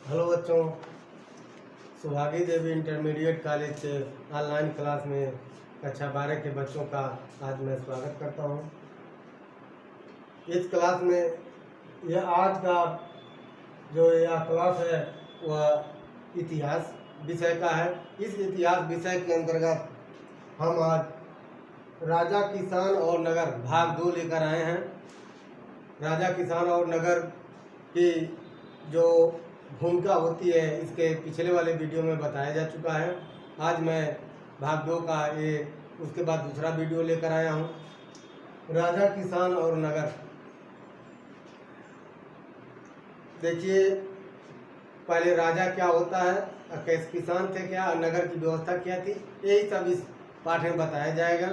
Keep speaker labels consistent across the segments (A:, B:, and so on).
A: Hello बच्चों, सुहागी देवी intermediate college से online class में कक्षा 12 के बच्चों का आज मैं स्वागत करता हूं। इस क्लास में यह आज का जो यह क्लास है वह इतिहास विषय का है। इस इतिहास विषय के अंतर्गत हम आज राजा किसान और नगर भाग 2 लेकर आए हैं। राजा किसान और नगर की जो भूमिका होती है इसके पिछले वाले वीडियो में बताया जा चुका है। आज मैं भाग 2 का उसके बाद दूसरा वीडियो लेकर आया हूँ। राजा किसान और नगर, देखिए पहले राजा क्या होता है, कैसे किसान थे क्या, और नगर की व्यवस्था क्या थी, यही सब इस पाठ में बताया जाएगा।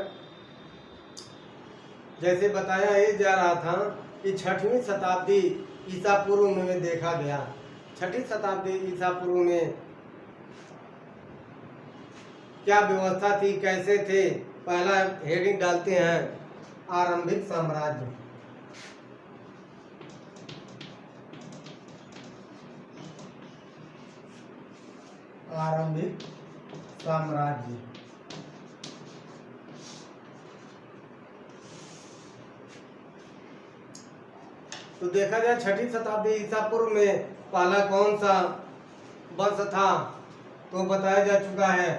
A: जैसे बताया ही जा रहा था कि 6वीं शताब्दी ईसा पूर्व में देखा गया। 6वीं शताब्दी ईसा पूर्व में क्या व्यवस्था थी, कैसे थे। पहला हेडिंग डालते हैं आरंभिक साम्राज्य। आरंभिक साम्राज्य तो देखा जाए 6वीं शताब्दी ईसा पूर्व में पहला कौन सा वंश था तो बताया जा चुका है।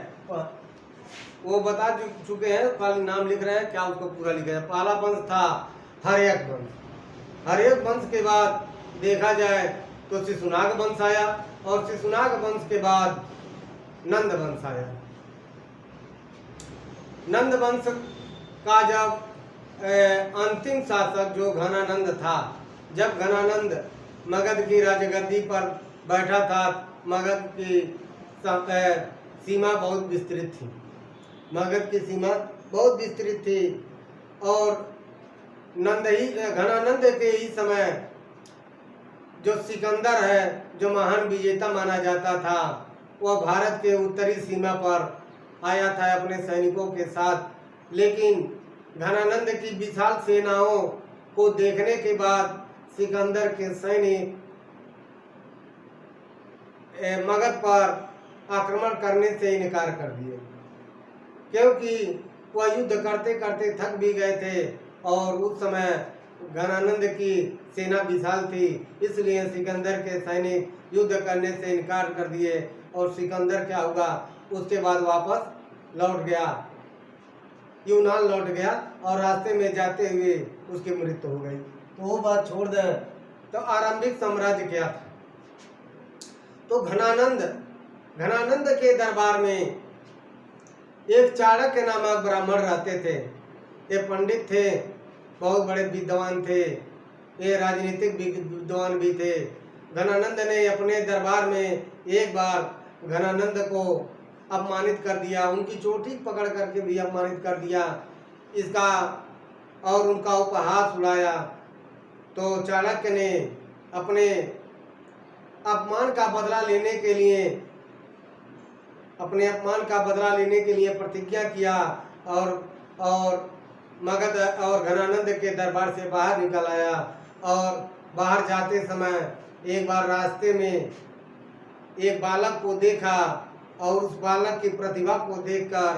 A: वो बता चुके हैं, खाली नाम लिख रहे हैं, क्या उसको पूरा लिखा है। पहला वंश था हर्यक वंश। हर्यक वंश के बाद देखा जाए तो शिशुनाग वंश आया, और शिशुनाग वंश के बाद नंद वंश आया। नंद वंश का जब अंतिम शासक जो घनानंद था, जब घनानंद मगध की राजगद्दी पर बैठा था, मगध की सीमा बहुत विस्तृत थी। मगध की सीमा बहुत विस्तृत थी, और घनानंद के ही समय जो सिकंदर है, जो महान विजेता माना जाता था, वह भारत के उत्तरी सीमा पर आया था अपने सैनिकों के साथ। लेकिन घनानंद की विशाल सेनाओं को देखने के बाद सिकंदर के सैनिक मगध पर आक्रमण करने से इनकार कर दिए, क्योंकि वह युद्ध करते करते थक भी गए थे, और उस समय घनानंद की सेना विशाल थी। इसलिए सिकंदर के सैनिक युद्ध करने से इनकार कर दिए, और सिकंदर क्या हुआ, उसके बाद वापस लौट गया, यूनान लौट गया, और रास्ते में जाते हुए उसकी मृत्यु हो गई। तो वो बात छोड़ दें, तो आरंभिक साम्राज्य क्या था। तो घनानंद के दरबार में एक चाणक्य नामक ब्राह्मण रहते थे। ये पंडित थे, बहुत बड़े विद्वान थे, ये राजनीतिक विद्वान भी थे। घनानंद ने अपने दरबार में एक बार घनानंद को अपमानित कर दिया, उनकी चोटी पकड़ करके भी अपमानित कर दिया इसका, और उनका उपहास उड़ाया। तो चाणक्य ने अपने अपमान का बदला लेने के लिए प्रतिज्ञा किया, और मगध और घनानंद के दरबार से बाहर निकल आया। और बाहर जाते समय एक बार रास्ते में एक बालक को देखा, और उस बालक की प्रतिभा को देखकर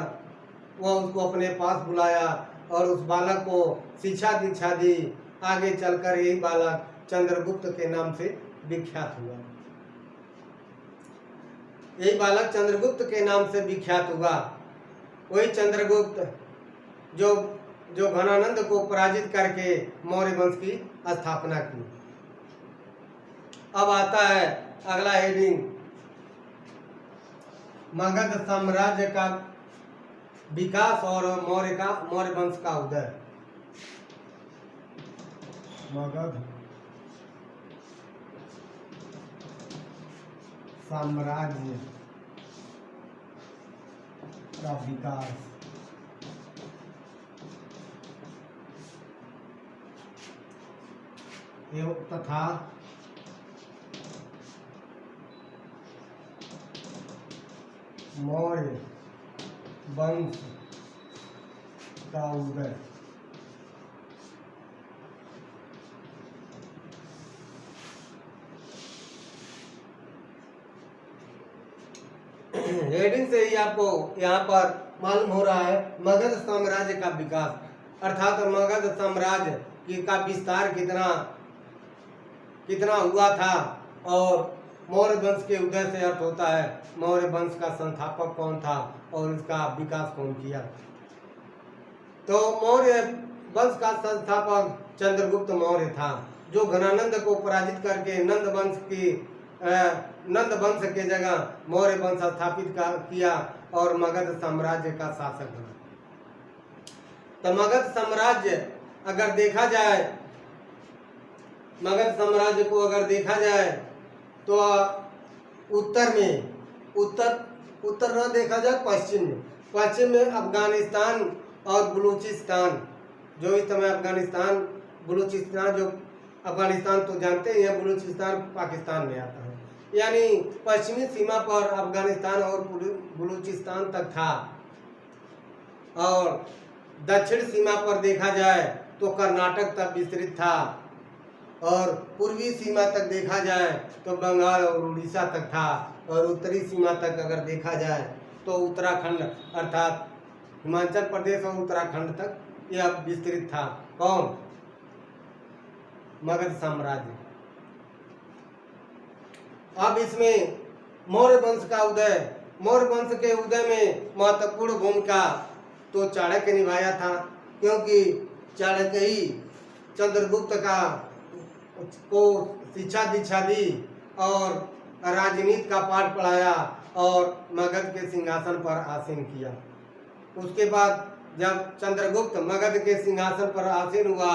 A: वह उसको अपने पास बुलाया, और उस बालक को शिक्षा दीक्षा दी। आगे चलकर यही बालक चंद्रगुप्त के नाम से विख्यात हुआ। यही बालक चंद्रगुप्त के नाम से विख्यात हुआ। वही चंद्रगुप्त जो घनानंद को पराजित करके मौर्य वंश की स्थापना की। अब आता है अगला हेडिंग, मगध साम्राज्य का विकास और मौर्य वंश का उदय। मगध साम्राज्य का विकास तथा मौर्य वंश का उदय। हेडिंग से ही आपको यहाँ पर मालूम हो रहा है मगध साम्राज्य का विकास, अर्थात मगध साम्राज्य का विस्तार कितना कितना हुआ था और मौर्य वंश के उदय से अर्थ होता है मौर्य वंश का संस्थापक कौन था और इसका विकास कौन किया। तो मौर्य वंश का संस्थापक चंद्रगुप्त मौर्य था, जो घनानंद को पराजित करके नंद वंश के जगह मौर्य वंश स्थापित किया और मगध साम्राज्य का शासक बना। तो मगध साम्राज्य अगर देखा जाए, मगध साम्राज्य को अगर देखा जाए तो उत्तर न देखा जाए पश्चिम में अफगानिस्तान और बलूचिस्तान, जो इस समय अफगानिस्तान बलूचिस्तान, जो अफगानिस्तान तो जानते ही हैं, बलूचिस्तान पाकिस्तान में आता है, यानी पश्चिमी सीमा पर अफगानिस्तान और बलूचिस्तान तक था। और दक्षिण सीमा पर देखा जाए तो कर्नाटक तक विस्तृत था और पूर्वी सीमा तक देखा जाए तो बंगाल और उड़ीसा तक था और उत्तरी सीमा तक अगर देखा जाए तो उत्तराखंड अर्थात हिमाचल प्रदेश और उत्तराखंड तक यह विस्तृत था। कौन? मगध साम्राज्य। अब इसमें मौर्य वंश का उदय, मौर्य वंश के उदय में महत्वपूर्ण भूमिका तो चाणक्य निभाया था, क्योंकि चाणक्य ही चंद्रगुप्त को शिक्षा दीक्षा दी और राजनीति का पाठ पढ़ाया और मगध के सिंहासन पर आसीन किया। उसके बाद जब चंद्रगुप्त मगध के सिंहासन पर आसीन हुआ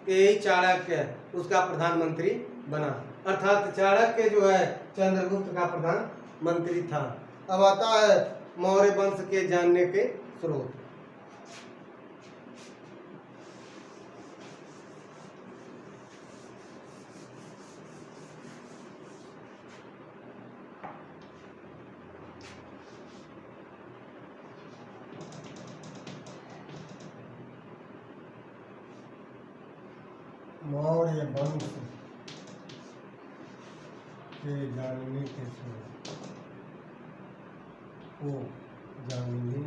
A: तो यही चाणक्य उसका प्रधानमंत्री बना, अर्थात चाणक्य जो है चंद्रगुप्त का प्रधानमंत्री था। अब आता है मौर्य वंश के जानने के स्रोत। मौर्य वंश के जानने के स्रोत को जानिए।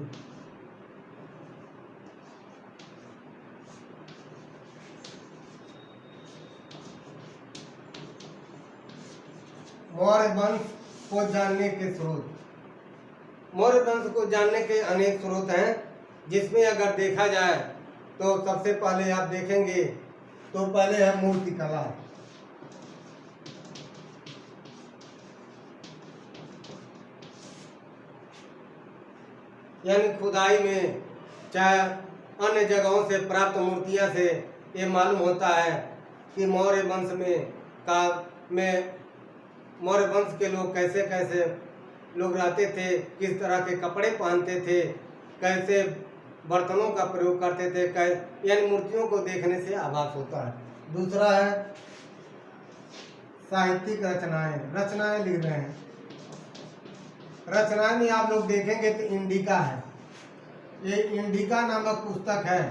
A: मौर्य वंश को जानने के स्रोत, मौर्य वंश को जानने के अनेक स्रोत हैं, जिसमें अगर देखा जाए तो सबसे पहले आप देखेंगे तो पहले है मूर्तिकला। यानी खुदाई में चाहे अन्य जगहों से प्राप्त मूर्तियां से ये मालूम होता है कि मौर्य वंश में मौर्य वंश के लोग कैसे कैसे लोग रहते थे, किस तरह के कपड़े पहनते थे, कैसे बर्तनों का प्रयोग करते थे, यानी मूर्तियों को देखने से आभास होता है। दूसरा है साहित्यिक रचनाएं, रचनाएं लिख रहे हैं। रचनाएं में आप लोग देखेंगे तो इंडिका है, ये इंडिका नामक पुस्तक है।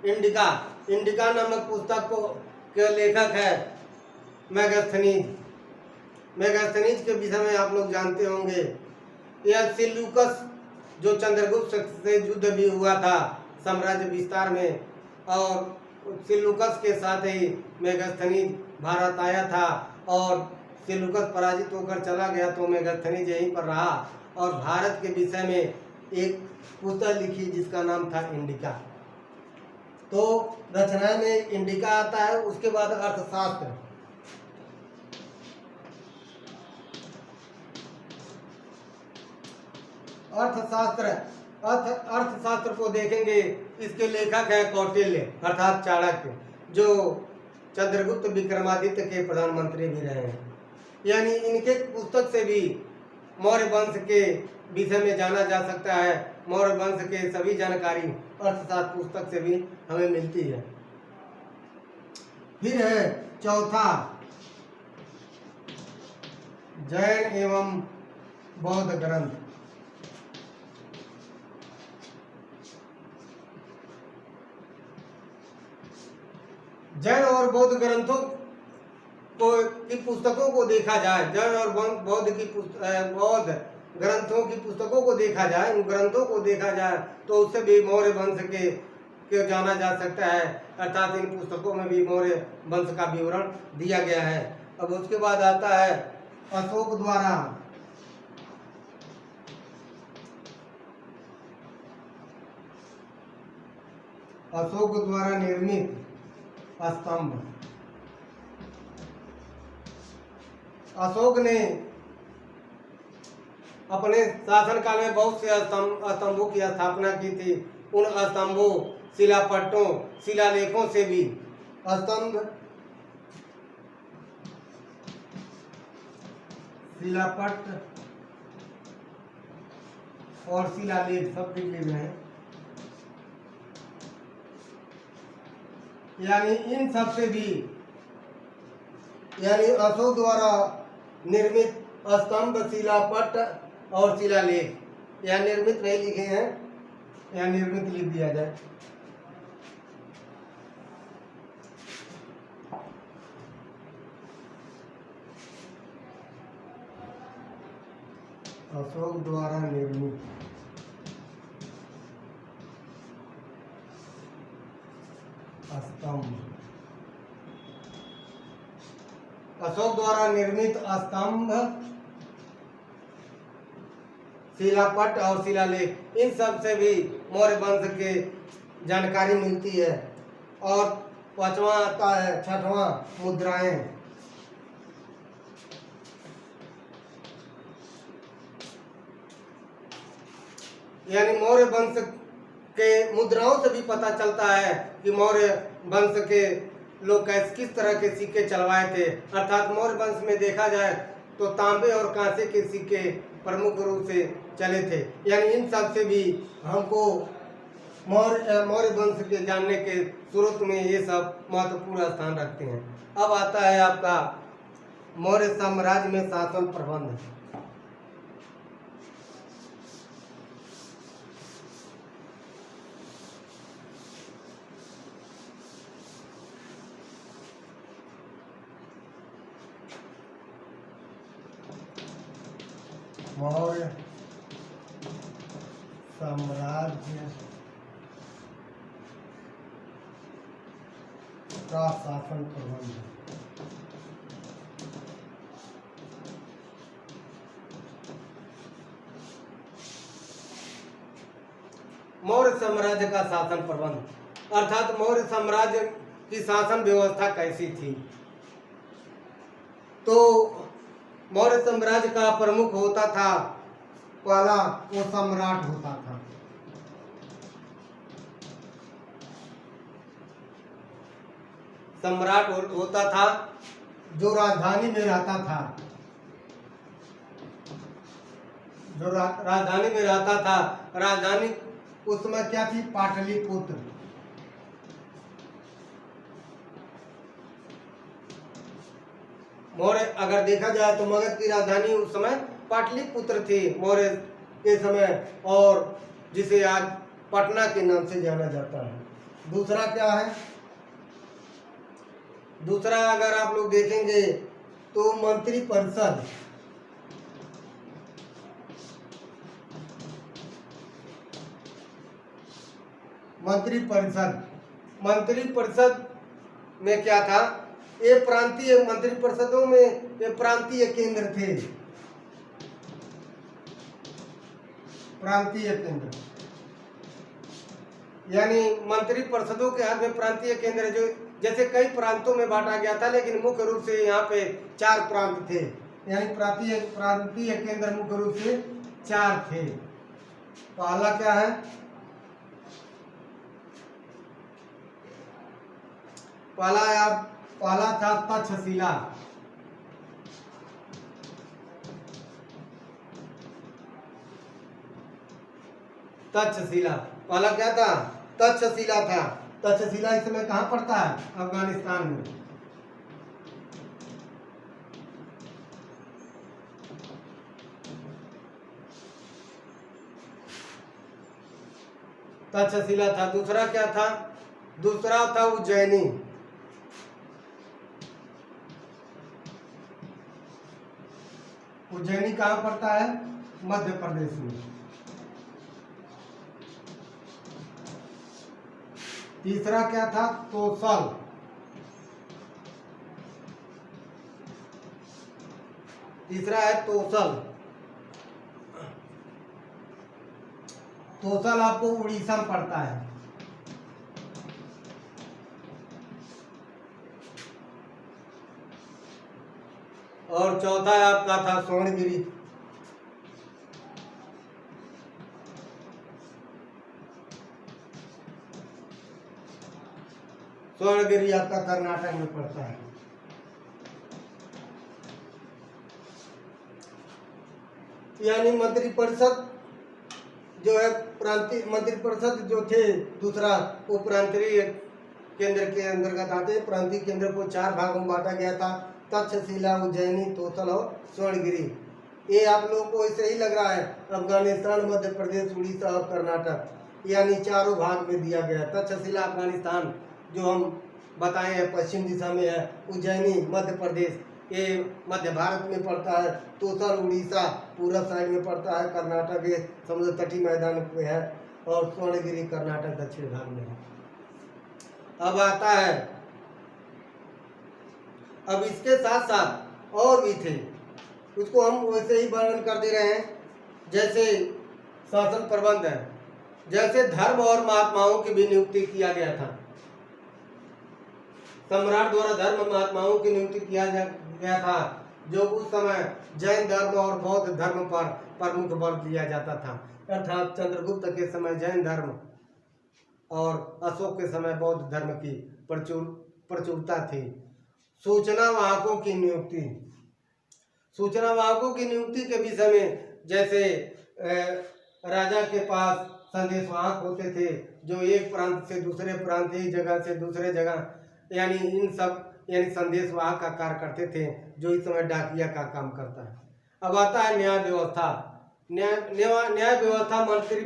A: इंडिका नामक पुस्तक के लेखक है मेगास्थनीज। मेगास्थनीज के विषय में आप लोग जानते होंगे। यह सिल्यूकस जो चंद्रगुप्त से युद्ध भी हुआ था साम्राज्य विस्तार में, और सिल्यूकस के साथ ही मेगास्थनीज भारत आया था और सिल्यूकस पराजित होकर चला गया तो मेगास्थनीज यहीं पर रहा और भारत के विषय में एक पुस्तक लिखी जिसका नाम था इंडिका। तो रचना में इंडिका आता है। उसके बाद अर्थशास्त्र, अर्थशास्त्र को देखेंगे, इसके लेखक है कौटिल्य अर्थात चाणक्य, जो चंद्रगुप्त विक्रमादित्य के प्रधानमंत्री भी रहे हैं। यानी इनके पुस्तक से भी मौर्य वंश के विषय में जाना जा सकता है। मौर्य वंश के सभी जानकारी अर्थशास्त्र पुस्तक से भी हमें मिलती है। फिर है चौथा जैन एवं बौद्ध ग्रंथ। जैन और बौद्ध ग्रंथों की पुस्तकों को देखा जाए, जैन और बौद्ध ग्रंथों की पुस्तकों को देखा जाए, उन ग्रंथों को देखा जाए तो उससे भी मौर्य वंश के जाना जा सकता है। अर्थात इन पुस्तकों में भी मौर्य वंश का विवरण दिया गया है। अब उसके बाद आता है अशोक द्वारा निर्मित स्तंभ। अशोक ने अपने शासनकाल में बहुत से स्तंभों की स्थापना की थी। उन स्तंभों, शिलापट्टों, शिलालेखों से भी स्तंभ, शिलापट्ट और शिलालेख सब लिखे हुए हैं। यानी इन सब से भी, यानी अशोक द्वारा निर्मित स्तंभ, शिलापट्ट और शिलालेख, यहाँ निर्मित नहीं लिखे हैं, यहाँ निर्मित लिख दिया जाए। अशोक द्वारा निर्मित स्तंभ। अशोक द्वारा निर्मित स्तंभ, शिलापट्ट और शिलालेख, इन सब से भी मौर्य वंश के जानकारी मिलती है। और पांचवा आता है, छठवां, मुद्राएं। यानी मौर्य वंश के मुद्राओं से भी पता चलता है कि मौर्य वंश के लोग किस तरह के सिक्के चलवाए थे। अर्थात मौर्य वंश में देखा जाए तो तांबे और कांसे के सिक्के प्रमुख रूप से चले थे। यानी इन सब से भी हमको मौर्य वंश के जानने के स्रोत में ये सब महत्वपूर्ण स्थान रखते हैं। अब आता है आपका मौर्य साम्राज्य में शासन प्रबंध। मौर्य साम्राज्य का शासन प्रबंध। मौर्य साम्राज्य का शासन प्रबंध अर्थात मौर्य साम्राज्य की शासन व्यवस्था कैसी थी। तो मौर्य साम्राज्य का प्रमुख होता था, पहला वो सम्राट होता था। सम्राट होता था जो राजधानी में रहता था, जो राजधानी में रहता था। राजधानी उस समय क्या थी? पाटलिपुत्र। मौर्य अगर देखा जाए तो मगध की राजधानी उस समय पाटलिपुत्र थी मौर्य के समय, और जिसे आज पटना के नाम से जाना जाता है। दूसरा क्या है? दूसरा अगर आप लोग देखेंगे तो मंत्री परिषद। मंत्री परिषद में क्या था? ये प्रांतीय मंत्री परिषदों में ये प्रांतीय केंद्र थे। प्रांतीय केंद्र यानी मंत्री परिषदों के हाथ में प्रांतीय केंद्र, जो जैसे कई प्रांतों में बांटा गया था, लेकिन मुख्य रूप से यहाँ पे 4 प्रांत थे। यानी प्रांतीय केंद्र मुख्य रूप से 4 थे। पहला क्या है? पहला था तक्षशिला। पहला क्या था? तक्षशिला था। तक्षशिला इस समय कहाँ पड़ता है? अफगानिस्तान में। तक्षशिला था। दूसरा क्या था? दूसरा था उज्जैनी। उज्जैनी कहाँ पड़ता है? मध्य प्रदेश में। तीसरा क्या था? तोसल। तीसरा है तोसल। तोसल आपको उड़ीसा में पड़ता है। और चौथा आपका था स्वर्णगिरी। स्वर्णगिरी आपका कर्नाटक में पड़ता है। यानी मंत्रिपरिषद जो है, प्रांतीय मंत्रिपरिषद जो थे, दूसरा वो प्रांतीय केंद्र के अंतर्गत आते। प्रांतीय केंद्र को 4 भागों में बांटा गया था: तक्षशिला, उज्जैनी, तोसल और स्वर्णगिरी। ये आप लोगों को ऐसे ही लग रहा है, अफगानिस्तान, मध्य प्रदेश, उड़ीसा और कर्नाटक, यानी चारों भाग में दिया गया। तक्षशिला अफगानिस्तान जो हम बताए हैं पश्चिम दिशा में है, उज्जैनी मध्य प्रदेश, ये मध्य भारत में पड़ता है, तोसल उड़ीसा पूरब साइड में पड़ता है, कर्नाटक ये समुद्र तटीय मैदान में है, और स्वर्णगिरी कर्नाटक दक्षिण भाग में है। अब आता है, अब इसके साथ साथ और भी थे, उसको हम वैसे ही वर्णन कर दे रहे हैं जैसे शासन प्रबंध है। जैसे धर्म और महात्माओं की भी नियुक्ति किया गया था। सम्राट द्वारा धर्म महात्माओं की नियुक्ति किया गया था, जो उस समय जैन धर्म और बौद्ध धर्म पर प्रमुख बल दिया जाता था। अर्थात चंद्रगुप्त के समय जैन धर्म और अशोक के समय बौद्ध धर्म की प्रचुरता थी। सूचना वाहकों की नियुक्ति। सूचना वाहकों की नियुक्ति के विषय में, जैसे राजा के पास संदेशवाहक होते थे, जो एक प्रांत से दूसरे प्रांत, एक जगह से दूसरे जगह, यानी इन सब यानी संदेशवाहक का कार्य करते थे, जो इस समय डाकिया का काम करता है। अब आता है न्याय व्यवस्था। न्याय व्यवस्था मंत्री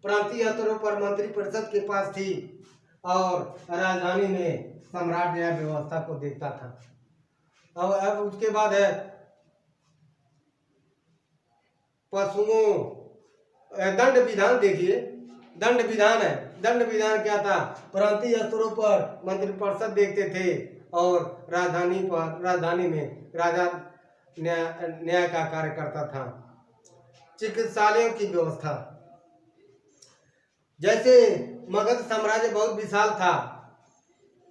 A: प्रांतीय स्तरों पर मंत्रिपरिषद के पास थी, और राजधानी में सम्राट न्याय व्यवस्था को देखता था। अब उसके बाद है पशुओं, दंड विधान। देखिए, दंड विधान है। दंड विधान क्या था? प्रांतीय स्तरों पर मंत्रिपरिषद देखते थे, और राजधानी में राजा न्याय का कार्य करता था। चिकित्सालयों की व्यवस्था। जैसे मगध साम्राज्य बहुत विशाल था,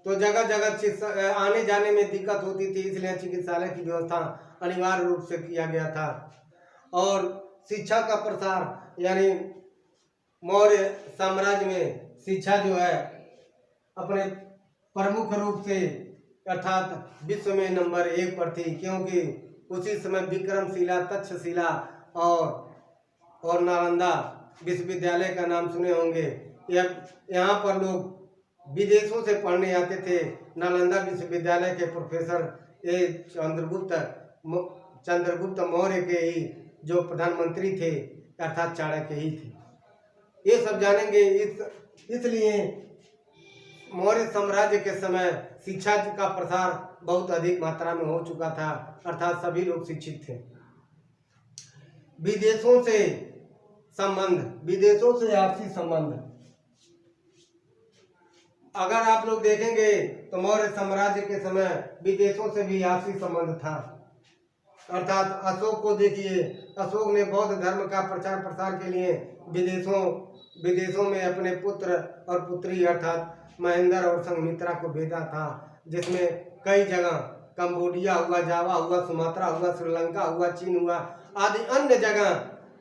A: तो जगह जगह आने जाने में दिक्कत होती थी, इसलिए चिकित्सालय की व्यवस्था अनिवार्य रूप से किया गया था। और शिक्षा का प्रसार, यानी मौर्य साम्राज्य में शिक्षा जो है अपने प्रमुख रूप से, अर्थात विश्व में नंबर 1 पर थी, क्योंकि उसी समय विक्रमशिला, तक्षशिला और नालंदा विश्वविद्यालय का नाम सुने होंगे। यहाँ पर लोग विदेशों से पढ़ने आते थे। नालंदा विश्वविद्यालय के प्रोफेसर ये चंद्रगुप्त मौर्य के ही जो प्रधानमंत्री थे, अर्थात चाणक्य ही थे। ये सब जानेंगे। इसलिए मौर्य साम्राज्य के समय शिक्षा का प्रसार बहुत अधिक मात्रा में हो चुका था, अर्थात सभी लोग शिक्षित थे। विदेशों से संबंध, विदेशों से आपसी संबंध। अगर आप लोग देखेंगे तो मौर्य साम्राज्य के समय विदेशों से भी आपसी संबंध था। अर्थात अशोक को देखिए, अशोक ने बौद्ध धर्म का प्रचार प्रसार के लिए विदेशों में अपने पुत्र और पुत्री अर्थात महेंद्र और संघमित्रा को भेजा था, जिसमें कई जगह कंबोडिया हुआ, जावा हुआ, सुमात्रा हुआ, श्रीलंका हुआ, चीन हुआ आदि अन्य जगह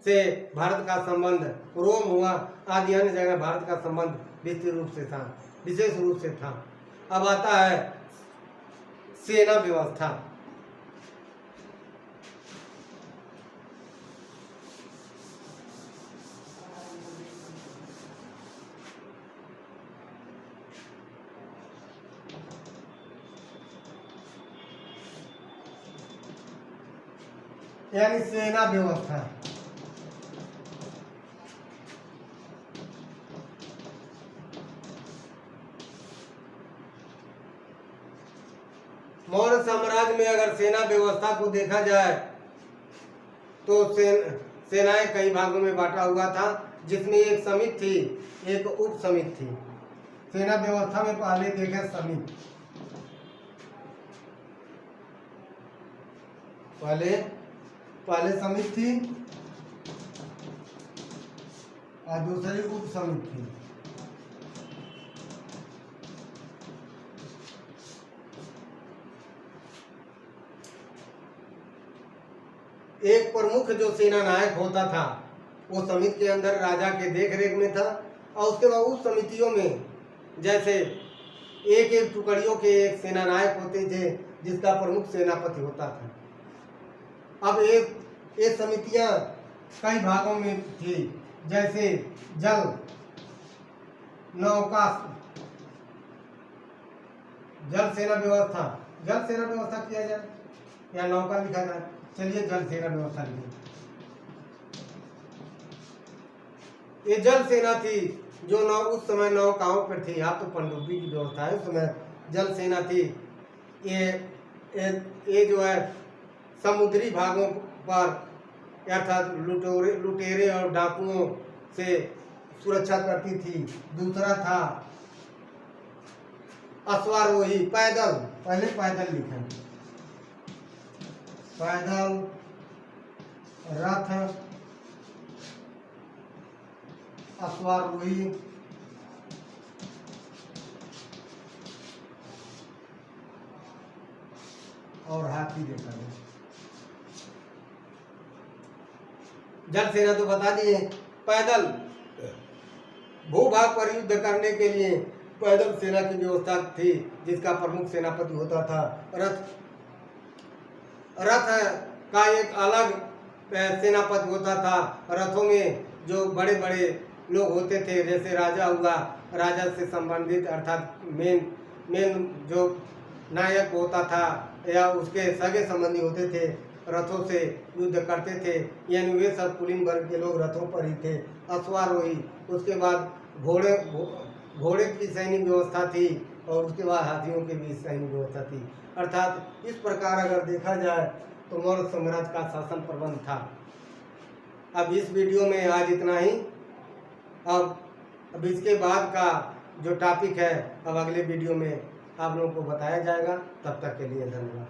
A: से भारत का संबंध, रोम हुआ आदि अन्य जगह भारत का संबंध विशेष रूप से था। अब आता है सेना व्यवस्था। यानी सेना व्यवस्था। मौर्य साम्राज्य में अगर सेना व्यवस्था को देखा जाए तो सेनाएं कई भागों में बांटा हुआ था, जिसमें एक समिति थी, एक उप समिति थी। सेना व्यवस्था में पहले देखें समिति, पहले समिति थी और दूसरी उप समिति थी। एक प्रमुख जो सेना नायक होता था वो समिति के अंदर राजा के देखरेख में था, और उसके बाद उस समितियों में जैसे एक एक टुकड़ियों के एक सेना नायक होते थे, जिसका प्रमुख सेनापति होता था। अब ये समितियां कई भागों में थी, जैसे जल, नौका, जल सेना व्यवस्था किया जाए या नौका लिखा जाए। चलिए जल सेना व्यवस्था लिखिए। ये जल सेना थी जो उस समय नौकाओं पर थी। आप तो पनडुब्बी की व्यवस्था है, उस समय जल सेना थी। ये जो है समुद्री भागों पर अर्थात लुटेरे और डाकुओं से सुरक्षा करती थी। दूसरा था अश्वारोही, पैदल, पहले पैदल लिखा, पैदल, रथ, अश्वारोही, और हाथी देखा गया। जल सेना तो बता दिए। पैदल, भूभाग पर युद्ध करने के लिए पैदल सेना की व्यवस्था थी, जिसका प्रमुख सेनापति होता था। रथ का एक अलग सेनापति होता था। रथों में जो बड़े बड़े लोग होते थे, जैसे राजा हुआ, राजा से संबंधित अर्थात मेन जो नायक होता था या उसके सगे संबंधी होते थे, रथों से युद्ध करते थे। यानी वे सब पुलिंग वर्ग के लोग रथों पर ही थे। अश्वारोही, उसके बाद घोड़े की सैनिक व्यवस्था थी, और उसके बाद हाथियों की भी सैनिक व्यवस्था थी। अर्थात इस प्रकार अगर देखा जाए तो मौर्य साम्राज्य का शासन प्रबंध था। अब इस वीडियो में आज इतना ही। अब इसके बाद का जो टॉपिक है, अब अगले वीडियो में आप लोगों को बताया जाएगा। तब तक के लिए धन्यवाद।